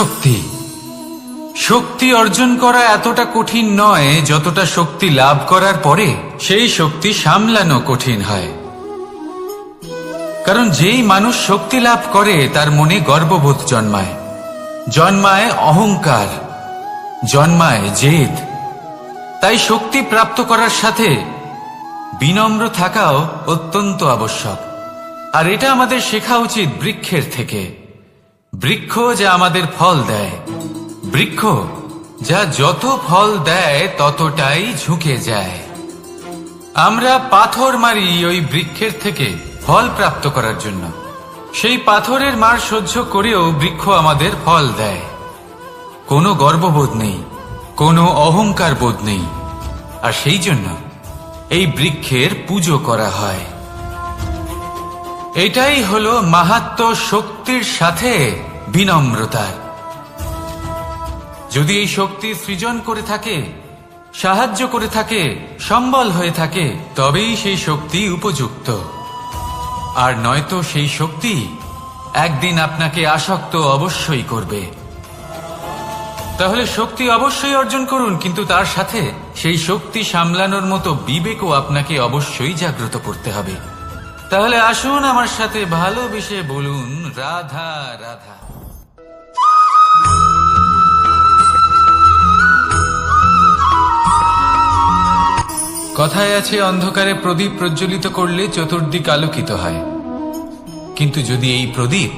শক্তি শক্তি অর্জন করা এতটা কঠিন নয় যতটা শক্তি লাভ করার পরে সেই শক্তি সামলানো কঠিন হয়। কারণ যেই মানুষ শক্তি লাভ করে তার মনে গর্ববোধ জন্মায়, জন্মায় অহংকার, জন্মায় জেদ। তাই শক্তি প্রাপ্ত করার সাথে বিনম্র থাকাও অত্যন্ত আবশ্যক। আর এটা আমাদের শেখা উচিত বৃক্ষের থেকে। বৃক্ষ যা আমাদের ফল দেয়, বৃক্ষ যা যত ফল দেয় ততটাই ঝুঁকে যায়। আমরা পাথর মারি ওই বৃক্ষের থেকে ফল প্রাপ্ত করার জন্য। সেই পাথরের মার সহ্য করেও বৃক্ষ আমাদের ফল দেয়। কোনো গর্ববোধ নেই, কোনো অহংকার বোধ নেই। আর সেই জন্য এই বৃক্ষের পুজো করা হয়। এটাই হলো মাহাত্ম্য শক্তির সাথে বিনম্রতার। যদি এই শক্তি সৃজন করে থাকে, সাহায্য করে থাকে, সম্বল হয়ে থাকে, তবেই সেই শক্তি উপযুক্ত। আর নয়তো সেই শক্তি একদিন আপনাকে আসক্ত অবশ্যই করবে। তাহলে শক্তি অবশ্যই অর্জন করুন, কিন্তু তার সাথে সেই শক্তি সামলানোর মতো বিবেকও আপনাকে অবশ্যই জাগ্রত করতে হবে। তাহলে আসুন আমার সাথে ভালোবেসে বলুন, রাধা রাধা। কথায় আছে, অন্ধকারে প্রদীপ প্রজ্বলিত করলে চতুর্দিক আলোকিত হয়। কিন্তু যদি এই প্রদীপ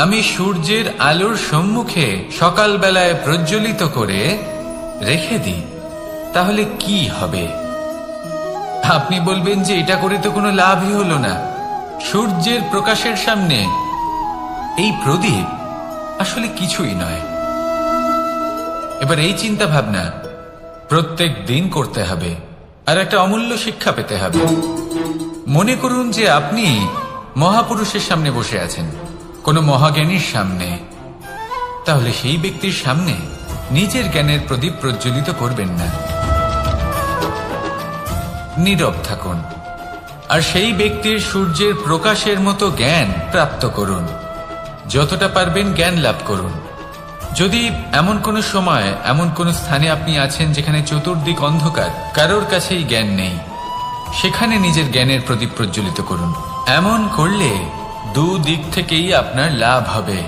আমি সূর্যের আলোর সম্মুখে সকালবেলায় প্রজ্বলিত করে রেখে দিই, তাহলে কি হবে? আপনি বলবেন যে এটা করে তো কোনো লাভই হলো না। সূর্যের প্রকাশের সামনে এই প্রদীপ আসলে কিছুই নয়। এবার এই চিন্তা ভাবনা প্রত্যেক দিন করতে হবে, আর একটা অমূল্য শিক্ষা পেতে হবে। মনে করুন যে আপনি মহাপুরুষের সামনে বসে আছেন, কোনো মহাজ্ঞানীর সামনে। তাহলে সেই ব্যক্তির সামনে নিজের জ্ঞানের প্রদীপ প্রজ্বলিত করবেন না, নীরব থাকুন। আর সেই ব্যক্তির সূর্যের প্রকাশের মতো জ্ঞান প্রাপ্ত করুন। যতটা পারবেন জ্ঞান লাভ করুন। যদি এমন কোনো সময়, এমন কোনো স্থানে আপনি আছেন যেখানে চতুর্দিক অন্ধকার, কারোর কাছেই জ্ঞান নেই, সেখানে নিজের জ্ঞানের প্রদীপ প্রজ্বলিত করুন। এমন করলে দুদিক থেকেই আপনার লাভ হবে।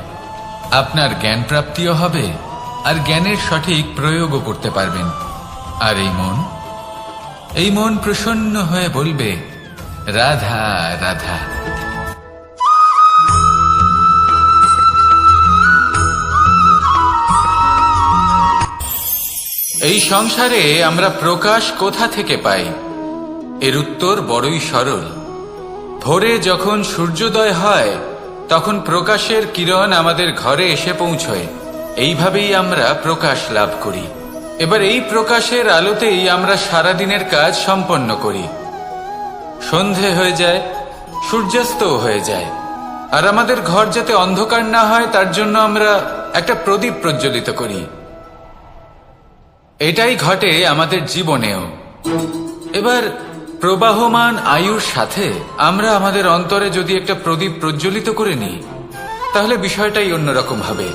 আপনার জ্ঞান প্রাপ্তিও হবে, আর জ্ঞানের সঠিক প্রয়োগও করতে পারবেন। আর এই মন প্রসন্ন হয়ে বলবে, রাধা রাধা। এই সংসারে আমরা প্রকাশ কোথা থেকে পাই? এর উত্তর বড়ই সরল। ভোরে যখন সূর্যোদয় হয় তখন প্রকাশের কিরণ আমাদের ঘরে এসে পৌঁছয়। এইভাবেই আমরা প্রকাশ লাভ করি। এবার এই প্রকাশের আলোতেই আমরা সারাদিনের কাজ সম্পন্ন করি। সন্ধে হয়ে যায়, সূর্যাস্তও হয়ে যায়। আর আমাদের ঘর যাতে অন্ধকার না হয় তার জন্য আমরা একটা প্রদীপ প্রজ্বলিত করি। এটাই ঘটে আমাদের জীবনেও। এবার প্রবাহমান আয়ুর সাথে আমরা আমাদের অন্তরে যদি একটা প্রদীপ প্রজ্বলিত করে নিই, তাহলে বিষয়টাই অন্যরকম হবে।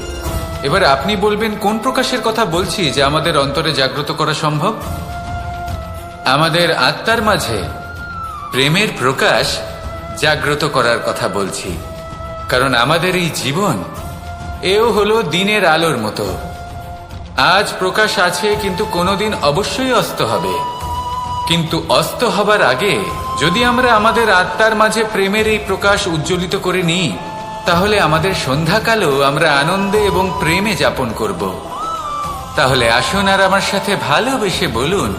এবার আপনি বলবেন, কোন প্রকাশের কথা বলছি যে আমাদের অন্তরে জাগ্রত করা সম্ভব? আমাদের আত্মার মাঝে প্রেমের প্রকাশ জাগ্রত করার কথা বলছি। কারণ আমাদের এই জীবন এও হলো দিনের আলোর মতো। আজ প্রকাশ আছে, কিন্তু কোনোদিন অবশ্যই অস্ত হবে। কিন্তু অস্ত হবার আগে যদি আমরা আমাদের আত্মার মাঝে প্রেমের এই প্রকাশ উজ্জ্বলিত করে নিই, তাহলে আমাদের সন্ধ্যাকালও আমরা আনন্দে এবং প্রেমে যাপন করব। তাহলে আসুন আর আমার সাথে ভালোবেসে বলুন,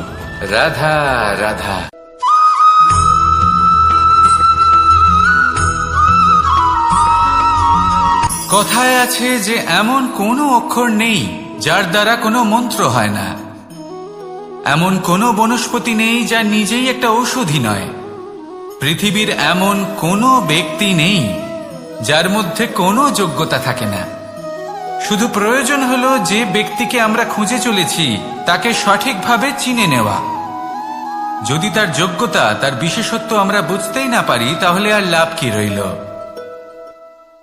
রাধা রাধা। কথায় আছে যে এমন কোনো অক্ষর নেই যার দ্বারা কোনো মন্ত্র হয় না। এমন কোনো বনস্পতি নেই যা নিজেই একটা ঔষধি নয়। পৃথিবীর এমন কোনো ব্যক্তি নেই যার মধ্যে কোনো যোগ্যতা থাকে না। শুধু প্রয়োজন হলো যে ব্যক্তিকে আমরা খুঁজে চলেছি তাকে সঠিকভাবে চিনে নেওয়া। যদি তার যোগ্যতা, তার বিশেষত্ব আমরা বুঝতেই না পারি, তাহলে আর লাভ কি রইল?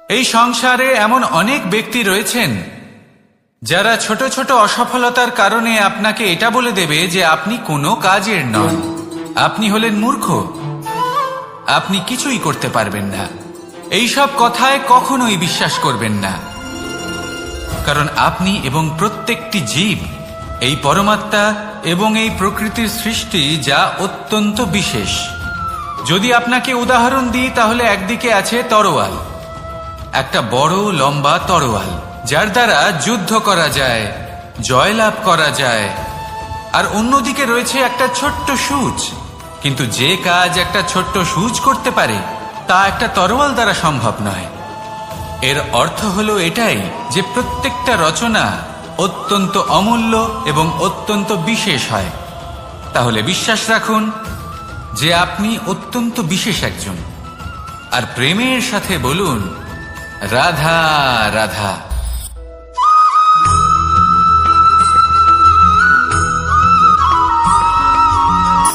এই সংসারে এমন অনেক ব্যক্তি রয়েছেন যারা ছোট ছোট অসফলতার কারণে আপনাকে এটা বলে দেবে যে আপনি কোনো কাজের নন, আপনি হলেন মূর্খ, আপনি কিছুই করতে পারবেন না, এইসব কথায় কখনোই বিশ্বাস করবেন না। কারণ আপনি এবং প্রত্যেকটি জীব এই পরমাত্মা এবং এই প্রকৃতির সৃষ্টি, যা অত্যন্ত বিশেষ। যদি আপনাকে উদাহরণ দিই তাহলে একদিকে আছে তরোয়াল, একটা বড় লম্বা তরোয়াল, যার দ্বারা যুদ্ধ করা যায়, জয়লাভ করা যায়। আর অন্যদিকে রয়েছে একটা ছোট্ট সূঁচ, কিন্তু যে কাজ একটা ছোট্ট সূঁচ করতে পারে তা একটা তরোয়াল দ্বারা সম্ভব নয়। এর অর্থ হলো এটাই যে প্রত্যেকটা রচনা অত্যন্ত অমূল্য এবং অত্যন্ত বিশেষ হয়। তাহলে বিশ্বাস রাখুন যে আপনি অত্যন্ত বিশেষ একজন, আর প্রেমের সাথে বলুন রাধা রাধা।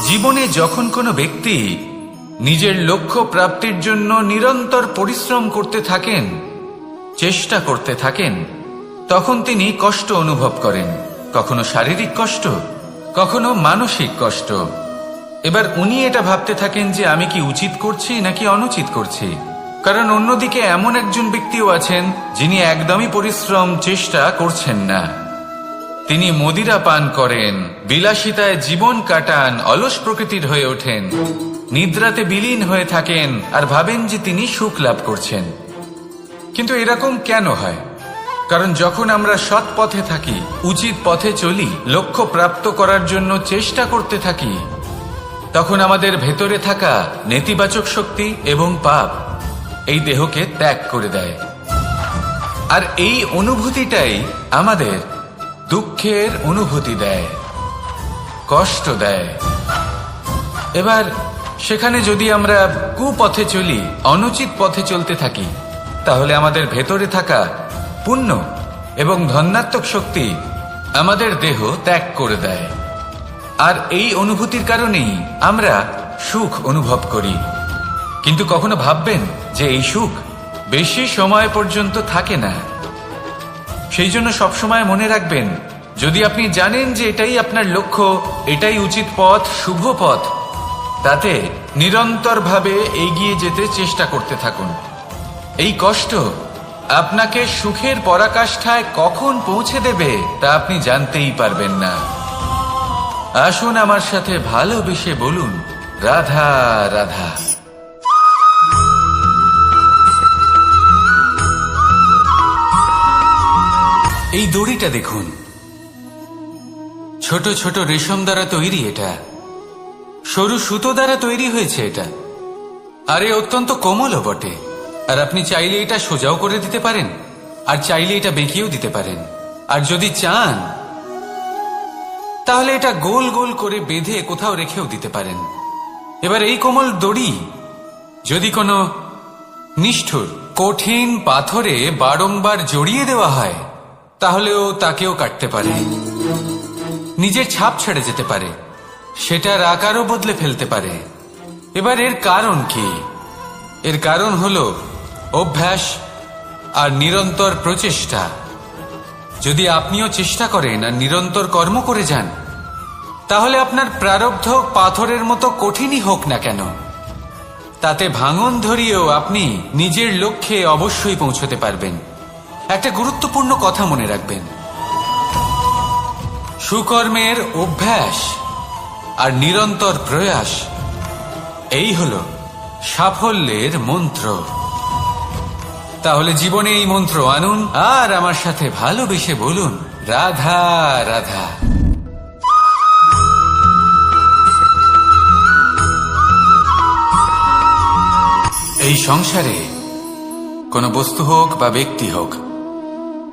জীবনে যখন কোনো ব্যক্তি নিজের লক্ষ্য প্রাপ্তির জন্য নিরন্তর পরিশ্রম করতে থাকেন, চেষ্টা করতে থাকেন, তখন তিনি কষ্ট অনুভব করেন, কখনো শারীরিক কষ্ট, কখনো মানসিক কষ্ট। এবার উনি এটা ভাবতে থাকেন যে আমি কি উচিত করছি নাকি অনুচিত করছি। কারণ অন্যদিকে এমন একজন ব্যক্তিও আছেন যিনি একদমই পরিশ্রম চেষ্টা করছেন না, তিনি মদিরা পান করেন, বিলাসিতায় জীবন কাটান, অলস প্রকৃতির হয়ে ওঠেন, নিদ্রাতে বিলীন হয়ে থাকেন আর ভাবেন যে তিনি সুখ লাভ করছেন। কিন্তু এরকম কেন হয়? কারণ যখন আমরা সৎ পথে থাকি, উচিত পথে চলি, লক্ষ্য প্রাপ্ত করার জন্য চেষ্টা করতে থাকি, তখন আমাদের ভেতরে থাকা নেতিবাচক শক্তি এবং পাপ এই দেহকে ত্যাগ করে দেয়। আর এই অনুভূতিটাই আমাদের দুঃখের অনুভূতি দেয়, কষ্ট দেয়। এবার সেখানে যদি আমরা কুপথে চলি, অনুচিত পথে চলতে থাকি, তাহলে আমাদের ভেতরে থাকা পুণ্য এবং ধনাত্মক শক্তি আমাদের দেহ ত্যাগ করে দেয়। আর এই অনুভূতির কারণেই আমরা সুখ অনুভব করি। কিন্তু কখনো ভাববেন যে এই সুখ বেশি সময় পর্যন্ত থাকে না। সেই জন্য সবসময় মনে রাখবেন, যদি আপনি জানেন যে এটাই আপনার লক্ষ্য, এটাই উচিত পথ, শুভ পথ, তাতে নিরন্তরভাবে এগিয়ে যেতে চেষ্টা করতে থাকুন। এই কষ্ট আপনাকে সুখের পরাকাষ্ঠায় কখন পৌঁছে দেবে তা আপনি জানতেই পারবেন না। আসুন আমার সাথে ভালোবেসে বলুন রাধা রাধা। এই দড়িটা দেখুন, ছোট ছোট রেশম দ্বারা তৈরি, এটা সরু সুতো দ্বারা তৈরি হয়েছে এটা, আর এ অত্যন্ত কোমলও বটে। আর আপনি চাইলে এটা সোজাও করে দিতে পারেন, আর চাইলে এটা বেঁকিয়েও দিতে পারেন, আর যদি চান তাহলে এটা গোল গোল করে বেঁধে কোথাও রেখেও দিতে পারেন। এবার এই কোমল দড়ি যদি কোনো নিষ্ঠুর কঠিন পাথরে বারংবার জড়িয়ে দেওয়া হয়, তাহলেও তাকেও কাটতে পারে, নিজের ছাপ ছেড়ে যেতে পারে, সেটার আকারও বদলে ফেলতে পারে। এবার এর কারণ কি? এর কারণ হলো অভ্যাস আর নিরন্তর প্রচেষ্টা। যদি আপনিও চেষ্টা করেন আর নিরন্তর কর্ম করে যান, তাহলে আপনার প্রারব্ধ পাথরের মতো কঠিনই হোক না কেন, তাতে ভাঙন ধরিয়েও আপনি নিজের লক্ষ্যে অবশ্যই পৌঁছতে পারবেন। একটা গুরুত্বপূর্ণ কথা মনে রাখবেন, সুকর্মের অভ্যাস আর নিরন্তর প্রয়াস, এই হলো সাফল্যের মন্ত্র। তাহলে জীবনে এই মন্ত্র আনুন আর আমার সাথে ভালোবেসে বলুন রাধা রাধা। এই সংসারে কোনো বস্তু হোক বা ব্যক্তি হোক,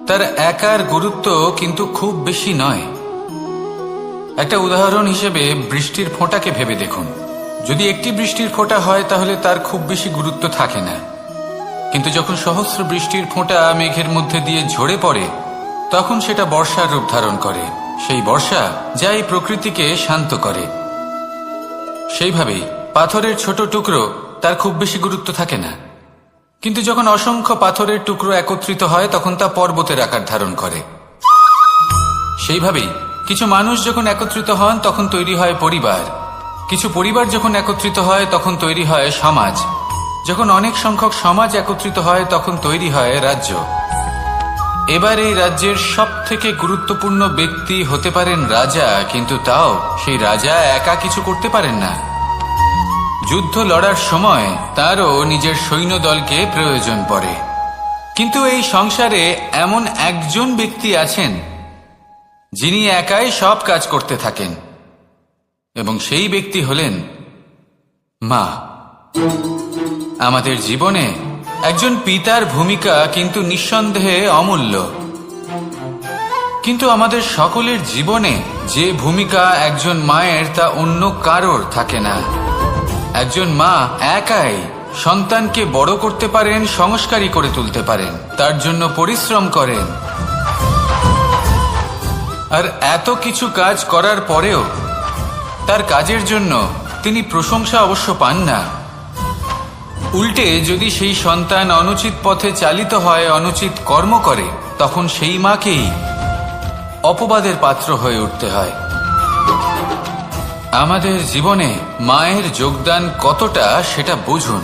তার একার গুরুত্ব কিন্তু খুব বেশি নয়। একটা উদাহরণ হিসেবে বৃষ্টির ফোঁটাকে ভেবে দেখুন। যদি একটি বৃষ্টির ফোঁটা হয় তাহলে তার খুব বেশি গুরুত্ব থাকে না, কিন্তু যখন সহস্র বৃষ্টির ফোঁটা মেঘের মধ্যে দিয়ে ঝরে পড়ে, তখন সেটা বর্ষার রূপ ধারণ করে। সেই বর্ষা যা এই প্রকৃতিকে শান্ত করে। সেইভাবেই পাথরের ছোট টুকরো, তার খুব বেশি গুরুত্ব থাকে না, কিন্তু যখন অসংখ্য পাথরের টুকরো একত্রিত হয় তখন তা পর্বতের আকার ধারণ করে। সেইভাবেই কিছু মানুষ যখন একত্রিত হন তখন তৈরি হয় পরিবার, কিছু পরিবার যখন একত্রিত হয় তখন তৈরি হয় সমাজ, যখন অনেক সংখ্যক সমাজ একত্রিত হয় তখন তৈরি হয় রাজ্য। এবার এই রাজ্যের সবথেকে গুরুত্বপূর্ণ ব্যক্তি হতে পারেন রাজা, কিন্তু তাও সেই রাজা একা কিছু করতে পারেন না। যুদ্ধ লড়ার সময় তারও নিজের সৈন্যদলকে প্রয়োজন পড়ে। কিন্তু এই সংসারে এমন একজন ব্যক্তি আছেন যিনি একাই সব কাজ করতে থাকেন, এবং সেই ব্যক্তি হলেন মা। আমাদের জীবনে একজন পিতার ভূমিকা কিন্তু নিঃসন্দেহে অমূল্য, কিন্তু আমাদের সকলের জীবনে যে ভূমিকা একজন মায়ের তা অন্য কারোর থাকে না। একজন মা একাই সন্তানকে বড় করতে পারেন, সংস্কারী করে তুলতে পারেন, তার জন্য পরিশ্রম করেন। আর এত কিছু কাজ করার পরেও তার কাজের জন্য তিনি প্রশংসা অবশ্য পান না। উল্টে যদি সেই সন্তান অনুচিত পথে চালিত হয়, অনুচিত কর্ম করে, তখন সেই মাকেই অপবাদের পাত্র হয়ে উঠতে হয়। আমাদের জীবনে মায়ের যোগদান কতটা সেটা বুঝুন।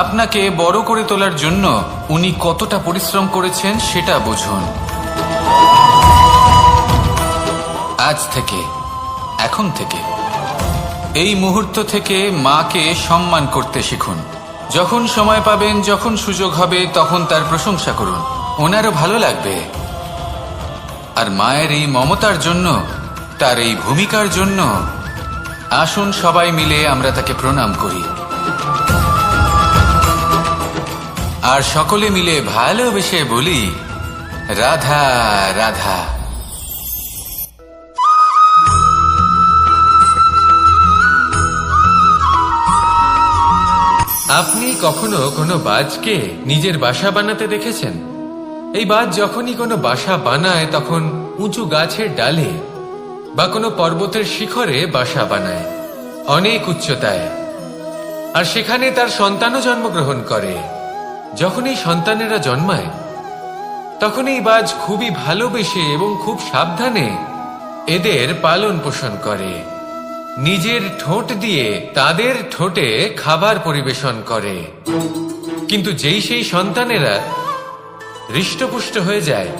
আপনাকে বড় করে তোলার জন্য উনি কতটা পরিশ্রম করেছেন সেটা বুঝুন। আজ থেকে, এখন থেকে, এই মুহূর্ত থেকে মাকে সম্মান করতে শিখুন। যখন সময় পাবেন, যখন সুযোগ হবে, তখন তার প্রশংসা করুন, ওনারও ভালো লাগবে। আর মায়ের এই মমতার জন্য, তার এই ভূমিকার জন্য আসুন সবাই মিলে আমরা তাকে প্রণাম করি, আর সকলে মিলে ভালোবেসে বলি, রাধা রাধা। আপনি কখনো কোনো বাজকে নিজের বাসা বানাতে দেখেছেন? এই বাজ যখনই কোনো বাসা বানায় তখন উঁচু গাছের ডালে বা কোনো পর্বতের শিখরে বাসা বানায়, অনেক উচ্চতায়, আর সেখানে তার সন্তানও জন্মগ্রহণ করে। যখন এই সন্তানেরা জন্মায় তখন এই বাজ খুবই ভালোবেসে এবং খুব সাবধানে এদের পালন পোষণ করে, নিজের ঠোঁট দিয়ে তাদের ঠোঁটে খাবার পরিবেশন করে। কিন্তু যেই সেই সন্তানেরা হৃষ্টপুষ্ট হয়ে যায়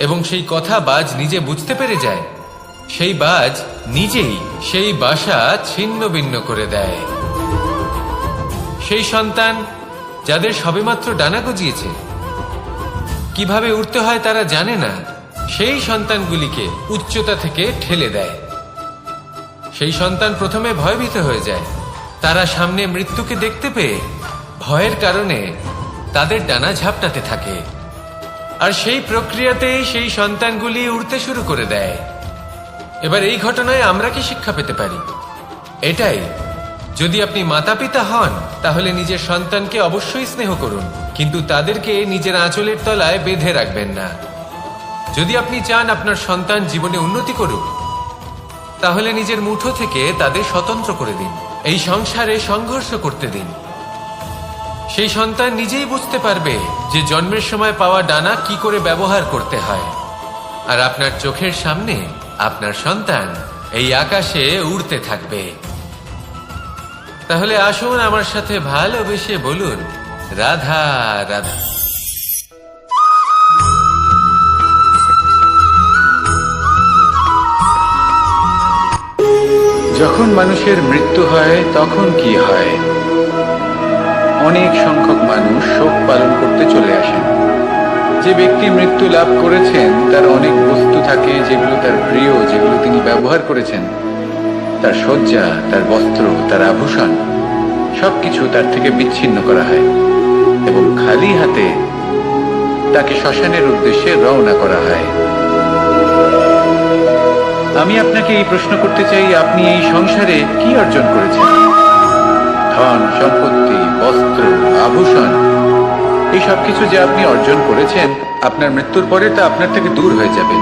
এবং সেই কথা বাজ নিজে বুঝতে পেরে যায়, সেই বাজ নিজেই সেই বাসা ছিন্ন ভিন্ন করে দেয়। সেই সন্তান যাদের সবেমাত্র ডানা গজিয়েছে, কিভাবে উঠতে হয় তারা জানে না, সেই সন্তানগুলিকে উচ্চতা থেকে ঠেলে দেয়। সেই সন্তান প্রথমে ভয়ভীত হয়ে যায়। তারা সামনে মৃত্যুকে দেখতে পেয়ে ভয়ের কারণে তাদের ডানা ঝাপটাতে থাকে, আর সেই প্রক্রিয়াতেই সেই সন্তানগুলি উড়তে শুরু করে দেয়। এবার এই ঘটনায় আমরা কি শিক্ষা পেতে পারি? এটাই, যদি আপনি মাতা পিতা হন তাহলে নিজের সন্তানকে অবশ্যই স্নেহ করুন, কিন্তু তাদেরকে নিজের আঁচলের তলায় বেঁধে রাখবেন না। যদি আপনি চান আপনার সন্তান জীবনে উন্নতি করুক, তাহলে নিজের মুঠো থেকে তাদের স্বতন্ত্র করে দিন, এই সংসারে সংঘর্ষ করতে দিন। সেই সন্তান নিজেই বুঝতে পারবে যে জন্মের সময় পাওয়া ডানা কি করে ব্যবহার করতে হয়, আর আপনার চোখের সামনে আপনার সন্তান এই আকাশে উড়তে থাকবে। তাহলে আসুন আমার সাথে ভালোবেসে বলুন, রাধা রাধা। যখন মানুষের মৃত্যু হয় তখন কি হয়? অনেক সংখ্যক মানুষ শোক পালন করতে চলে আসেন। যে ব্যক্তি মৃত্যু লাভ করেছেন তার অনেক বস্তু থাকে যেগুলো তার প্রিয়, যেগুলো তিনি ব্যবহার করেছেন, তার শয্যা, তার বস্ত্র, তার আভূষণ, সবকিছু তার থেকে বিচ্ছিন্ন করা হয় এবং খালি হাতে তাকে শ্মশানের উদ্দেশ্যে রওনা করা হয়। আমি আপনাকে এই প্রশ্ন করতে চাই, আপনি এই সংসারে কি অর্জন করেছেন? ধন সম্পত্তি, বস্ত্র, আভূষণ, এই সবকিছু যে আপনি অর্জন করেছেন, আপনার মৃত্যুর পরে তা আপনার থেকে দূর হয়ে যাবে।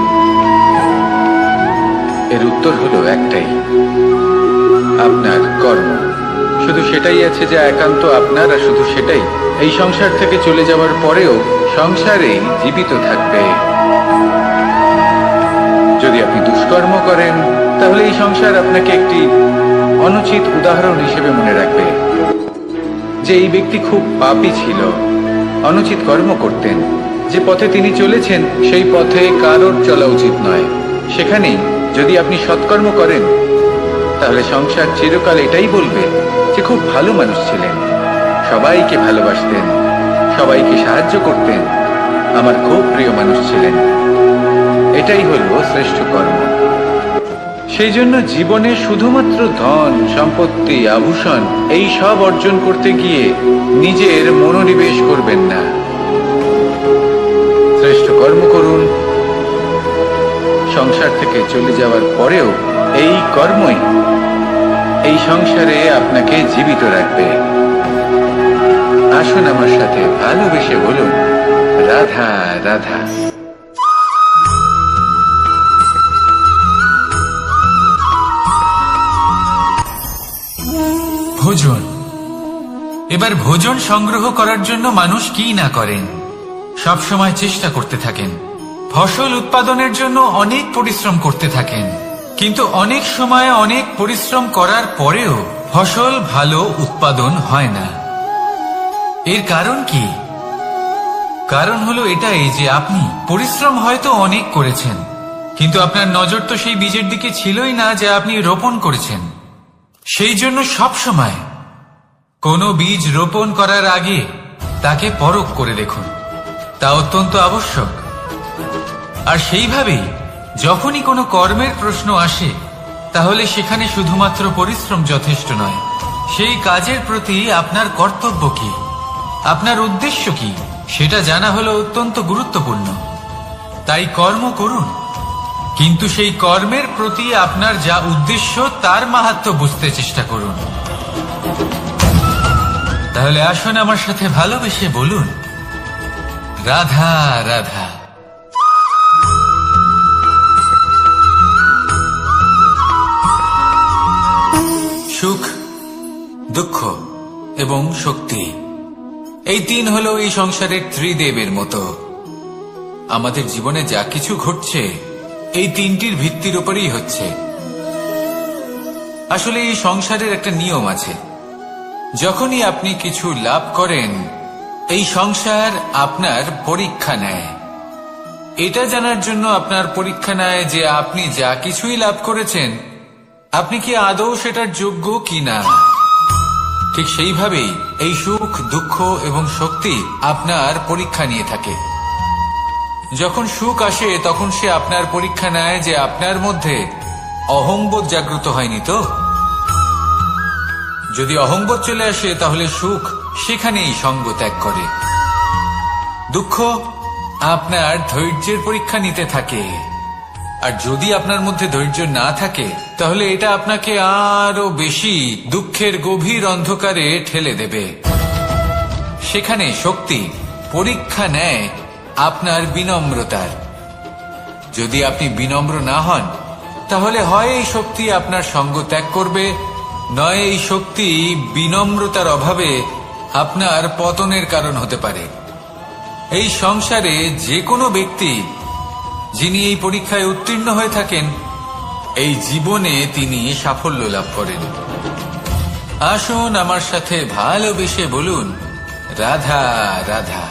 এর উত্তর হলো একটাই, আপনার কর্ম। শুধু সেটাই আছে যা একান্ত আপনার, আর শুধু সেটাই এই সংসার থেকে চলে যাওয়ার পরেও সংসারেই জীবিত থাকবে। যদি আপনি দুষ্কর্ম করেন তাহলে এই সংসার আপনাকে একটি অনুচিত উদাহরণ হিসেবে মনে রাখবে যে এই ব্যক্তি খুব পাপী ছিল, অনুচিত কর্ম করতেন। যে পথে তিনি চলেছেন সেই পথে কারোর চলা উচিত নয়। সেখানেই যদি আপনি সৎকর্ম করেন তাহলে সংসার চিরকাল এটাই বলবে যে খুব ভালো মানুষ ছিলেন, সবাইকে ভালোবাসতেন, সবাইকে সাহায্য করতেন, আমার খুব প্রিয় মানুষ ছিলেন। এটাই হলো শ্রেষ্ঠ কর্ম। সেই জন্য জীবনে শুধুমাত্র ধন সম্পত্তি আভূষণ এই সব অর্জন করতে গিয়ে নিজের মনোনিবেশ করবেন না। শ্রেষ্ঠ কর্ম করুন। সংসার থেকে চলে যাওয়ার পরেও এই কর্মই এই সংসারে আপনাকে জীবিত রাখবে। আসুন আমার সাথে ভালোবেসে বলুন, রাধা রাধা। ভোজন। এবার ভোজন সংগ্রহ করার জন্য মানুষ কি না করেন, সব সময় চেষ্টা করতে থাকেন। ফসল উৎপাদনের জন্য অনেক পরিশ্রম করতে থাকেন, কিন্তু অনেক সময় অনেক পরিশ্রম করার পরেও ফসল ভালো উৎপাদন হয় না। এর কারণ কি? কারণ হলো এটাই যে আপনি পরিশ্রম হয়তো অনেক করেছেন, কিন্তু আপনার নজর তো সেই বীজের দিকে ছিলই না যা আপনি রোপণ করেছেন। সেই জন্য সব সময় কোনো বীজ রোপণ করার আগে তাকে পরখ করে দেখুন, তা অত্যন্ত আবশ্যক। আর সেইভাবেই যখনই কোনো কর্মের প্রশ্ন আসে তাহলে সেখানে শুধুমাত্র পরিশ্রম যথেষ্ট নয়, সেই কাজের প্রতি আপনার কর্তব্য কি, আপনার উদ্দেশ্য কি, সেটা জানা হলো অত্যন্ত গুরুত্বপূর্ণ। তাই কর্ম করুন, কিন্তু সেই কর্মের প্রতি আপনার যা উদ্দেশ্য তার মাহাত্ম্য বুঝতে চেষ্টা করুন। তাহলে আসুন আমার সাথে ভালোবেসে বলুন, রাধা রাধা। সুখ, দুঃখ এবং শক্তি, এই তিন হলো এই সংসারের ত্রিদেবের মতো। আমাদের জীবনে যা কিছু ঘটছে এই তিনটির ভিত্তির উপরেই হচ্ছে। আসলে এই সংসারের একটা নিয়ম আছে, যখনই আপনি কিছু লাভ করেন এই সংসার আপনার পরীক্ষা নেয়। এটা জানার জন্য আপনার পরীক্ষা নেয় যে আপনি যা কিছুই লাভ করেছেন আপনি কি আদৌ সেটার যোগ্য কিনা। ঠিক সেইভাবেই এই সুখ, দুঃখ এবং শক্তি আপনার পরীক্ষা নিয়ে থাকে। যখন সুখ আসে তখন সে আপনার পরীক্ষা নেয় যে আপনার মধ্যে অহংবোধ জাগ্রত হয়নি তো। যদি অহংবোধ চলে আসে তাহলে সুখ সেখানেই সঙ্গ ত্যাগ করে। দুঃখ আপনার ধৈর্যের পরীক্ষা নিতে থাকে, আর যদি আপনার মধ্যে ধৈর্য না থাকে তাহলে এটা আপনাকে আরো বেশি দুঃখের গভীর অন্ধকারে ঠেলে দেবে। সেখানে শক্তি পরীক্ষা নেয় আপনার বিনম্রতার। যদি আপনি বিনম্র না হন তাহলে হয় এই শক্তি আপনার সঙ্গ ত্যাগ করবে, নয় এই শক্তি বিনম্রতার অভাবে আপনার পতনের কারণ হতে পারে। এই সংসারে যে কোনো ব্যক্তি যিনি এই পরীক্ষায় উত্তীর্ণ হয়ে থাকেন এই জীবনে তিনি সাফল্য লাভ করেন। আসুন আমার সাথে ভালোবেসে বলুন, রাধা রাধা।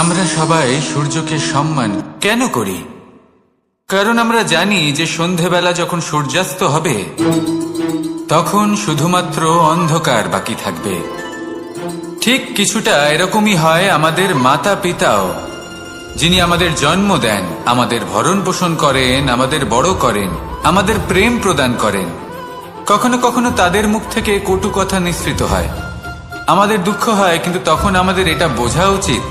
আমরা সবাই সূর্যকে সম্মান কেন করি? কারণ আমরা জানি যে সন্ধেবেলা যখন সূর্যাস্ত হবে তখন শুধুমাত্র অন্ধকার বাকি থাকবে। ঠিক কিছুটা এরকমই হয় আমাদের মাতা পিতাও, যিনি আমাদের জন্ম দেন, আমাদের ভরণ পোষণ করেন, আমাদের বড় করেন, আমাদের প্রেম প্রদান করেন। কখনো কখনো তাদের মুখ থেকে কটু কথা নিঃসৃত হয়, আমাদের দুঃখ হয়, কিন্তু তখন আমাদের এটা বোঝা উচিত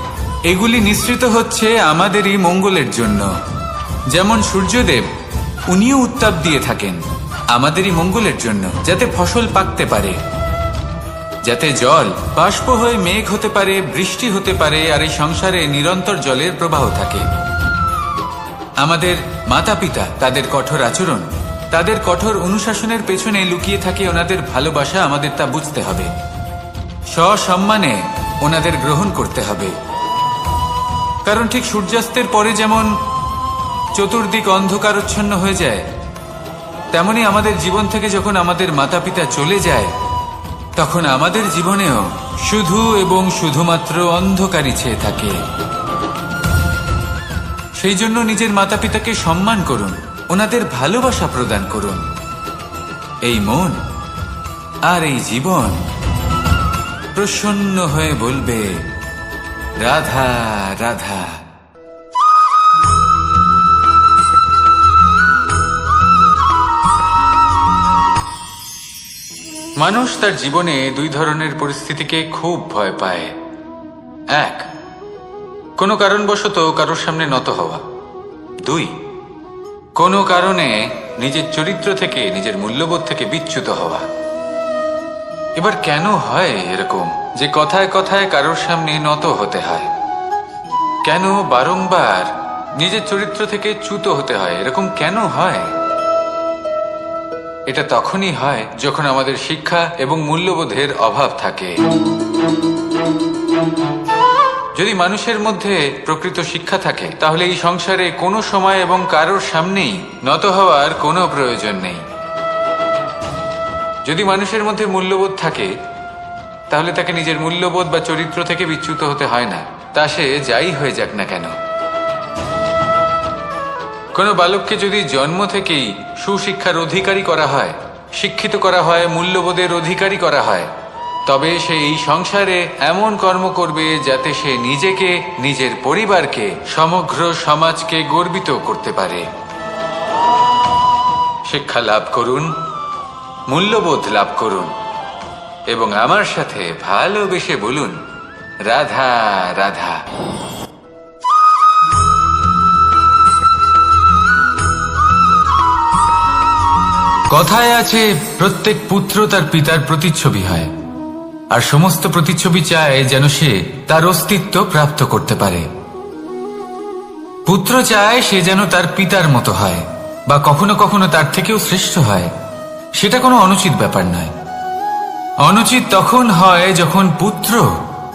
এগুলি নিঃসৃত হচ্ছে আমাদেরই মঙ্গলের জন্য। যেমন সূর্যদেব, উনিও উত্তাপ দিয়ে থাকেন আমাদেরই মঙ্গলের জন্য, যাতে ফসল পাকতে পারে, যাতে জল বাষ্প হয়ে মেঘ হতে পারে, বৃষ্টি হতে পারে, আর এই সংসারে নিরন্তর জলের প্রবাহ থাকে। আমাদের মাতা পিতা, তাদের কঠোর আচরণ, তাদের কঠোর অনুশাসনের পেছনে লুকিয়ে থাকে ওনাদের ভালোবাসা, আমাদের তা বুঝতে হবে। সসম্মানে ওনাদের গ্রহণ করতে হবে। কারণ ঠিক সূর্যাস্তের পরে যেমন চতুর্দিক অন্ধকারচ্ছন্ন হয়ে যায়, তেমনি আমাদের জীবন থেকে যখন আমাদের মাতা পিতা চলে যায়, তখন আমাদের জীবনেও শুধু এবং শুধুমাত্র অন্ধকারই ছেয়ে থাকে। সেই জন্য নিজের মাতা পিতাকে সম্মান করুন, ওনাদের ভালোবাসা প্রদান করুন। এই মন আর এই জীবন প্রসন্ন হয়ে বলবে, রাধা রাধা। মানুষ তার জীবনে দুই ধরনের পরিস্থিতিকে খুব ভয় পায়। এক, কোনো কারণবশত কারোর সামনে নত হওয়া। দুই, কোনো কারণে নিজের চরিত্র থেকে, নিজের মূল্যবোধ থেকে বিচ্যুত হওয়া। এবার কেন হয় এরকম যে কথায় কথায় কারোর সামনে নত হতে হয়? কেন বারংবার নিজের চরিত্র থেকে চ্যুত হতে হয়? এরকম কেন হয়? এটা তখনই হয় যখন আমাদের শিক্ষা এবং মূল্যবোধের অভাব থাকে। যদি মানুষের মধ্যে প্রকৃত শিক্ষা থাকে, তাহলে এই সংসারে কোনো সময় এবং কারোর সামনেই নত হওয়ার কোনো প্রয়োজন নেই। যদি মানুষের মধ্যে মূল্যবোধ থাকে, তাহলে তাকে নিজের মূল্যবোধ বা চরিত্র থেকে বিচ্যুত হতে হয় না, তা সে যাই হয়ে যাক না কেন। কোনো বালককে যদি জন্ম থেকেই সুশিক্ষার অধিকারী করা হয়, শিক্ষিত করা হয়, মূল্যবোধের অধিকারী করা হয়, তবে সে এই সংসারে এমন কর্ম করবে যাতে সে নিজেকে, নিজের পরিবারকে, সমগ্র সমাজকে গর্বিত করতে পারে। শিক্ষা লাভ করুন, মূল্যবোধ লাভ করুন এবং আমার সাথে ভালোবেসে বলুন, রাধা রাধা। কথায় আছে, প্রত্যেক পুত্র তার পিতার প্রতিচ্ছবি হয়, আর সমস্ত প্রতিচ্ছবি চায় যেন সে তার অস্তিত্ব প্রাপ্ত করতে পারে। পুত্র চায় সে যেন তার পিতার মতো হয়, বা কখনো কখনো তার থেকেও শ্রেষ্ঠ হয়। সেটা কোনো অনুচিত ব্যাপার নয়। অনুচিত তখন হয় যখন পুত্র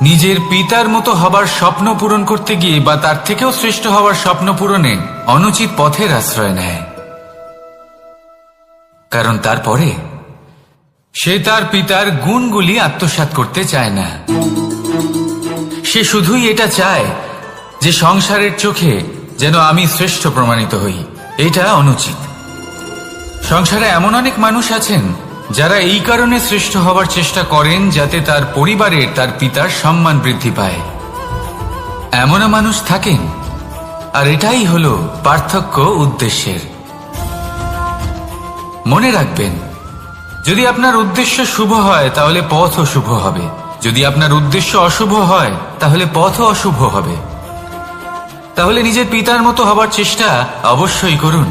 নিজের পিতার মতো হবার স্বপ্ন পূরণ করতে গিয়ে বা তার থেকেও শ্রেষ্ঠ হওয়ার স্বপ্ন পূরণে অনুচিত পথের আশ্রয় নেয়। কারণ তারপরে সে তার পিতার গুণগুলি আত্মসাৎ করতে চায় না। সে শুধুই এটা চায় যে সংসারের চোখে যেন আমি শ্রেষ্ঠ প্রমাণিত হই। এটা অনুচিত। সংসারে এমন অনেক মানুষ আছেন যারা এই কারণে শ্রেষ্ঠ হবার চেষ্টা করেন যাতে তার পরিবারের, তার পিতার সম্মান বৃদ্ধি পায়। এমনও মানুষ থাকেন, আর এটাই হলো পার্থক্য উদ্দেশ্যের। মনে রাখবেন, যদি আপনার উদ্দেশ্য শুভ হয় তাহলে পথও শুভ হবে, যদি আপনার উদ্দেশ্য অশুভ হয় তাহলে পথও অশুভ হবে। তাহলে নিজের পিতার মতো হবার চেষ্টা অবশ্যই করুন,